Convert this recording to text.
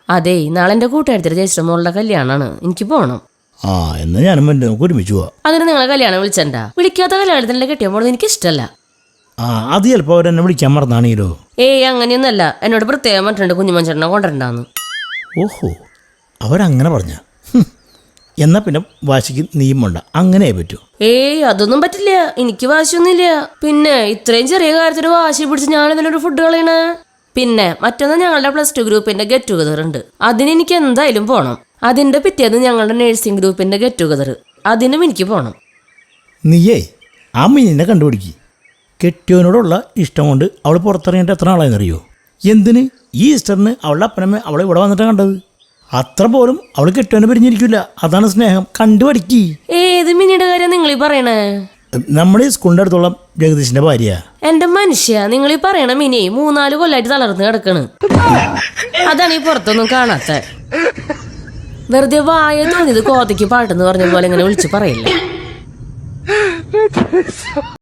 അതെ, നാളെ എന്റെ കൂട്ടുകാരത്തിന്റെ ജ്യേഷ്ഠ മോളുടെ കല്യാണമാണ്, എനിക്ക് പോകണം. ആ എന്നാ ഞാനും നമുക്ക് ഒരുമിച്ച് പോവാം. അതിന് നിങ്ങളെ കല്യാണം വിളിച്ചണ്ട. വിളിക്കാത്ത കല്യാണത്തിന്റെ കെട്ടിയ പോണത് എനിക്ക് ഇഷ്ടമല്ല. ആ അത് ചിലപ്പോൾ അവരെന്നെ വിളിക്കാൻ മറന്നാണെങ്കിലോ? ഏയ് അങ്ങനെയൊന്നല്ല, എന്നോട് പ്രത്യേകം പറഞ്ഞിട്ടുണ്ട് കുഞ്ഞുമഞ്ചേട്ടനെ കൊണ്ടുവരണ്ടാന്ന്. ഓഹോ, അവരങ്ങനെ പറഞ്ഞ എന്നാ പിന്നെ വാശിക്ക് നീയും വേണ്ട, അങ്ങനെ പറ്റൂ. ഏയ് അതൊന്നും പറ്റില്ല, എനിക്ക് വാശിയൊന്നുമില്ല. പിന്നെ ഇത്രയും ചെറിയ കാര്യത്തിന് വാശി പിടിച്ച് ഞാൻ ഇതിനൊരു ഫുഡ് കളയണേ. പിന്നെ മറ്റൊന്ന്, ഞങ്ങളുടെ +2 ഗ്രൂപ്പിന്റെ ഗെറ്റ് ടുഗദർ ഉണ്ട്, അതിന് എനിക്ക് എന്തായാലും പോകണം. അതിന്റെ പിറ്റേന്ന് ഞങ്ങളുടെ നഴ്സിംഗ് ഗ്രൂപ്പിന്റെ ഗെറ്റ് ടുഗദർ, അതിനും എനിക്ക് പോകണം. നീയേ ആ മീനിനെ കണ്ടുപിടിക്ക്. കെട്ടിയവനോടുള്ള ഇഷ്ടം കൊണ്ട് അവൾ പുറത്തിറങ്ങിയിട്ട് എത്ര നാളായെന്നറിയോ? എന്തിന്? ഈ ഈസ്റ്ററിന് അവളുടെ അപ്പനമ്മ അവളെ ഇവിടെ വന്നിട്ടാണ് കണ്ടത്. അത്ര പോലും അവൾ കെട്ടിയവനെ പിരിഞ്ഞിരിക്കില്ല. അതാണ് സ്നേഹം, കണ്ടുപഠിക്ക്. ഏത് മിനിയുടെ കാര്യം നിങ്ങളീ പറയണേ? നമ്മുടെ ഈ സ്കൂളിൻ്റെ അടുത്തുള്ള ജഗദീഷിന്റെ ഭാര്യ. എന്റെ മനുഷ്യ, നിങ്ങളീ പറയണ മിനി 3-4 കൊല്ലായിട്ട് തളർന്ന് കിടക്കണ്. അതാണ് ഈ പുറത്തൊന്നും കാണാത്ത. വെറുതെ വായ തോന്നിയത് കോതയ്ക്ക് പാട്ടെന്ന് പറഞ്ഞ പോലെ ഇങ്ങനെ വിളിച്ചു പറയില്ല.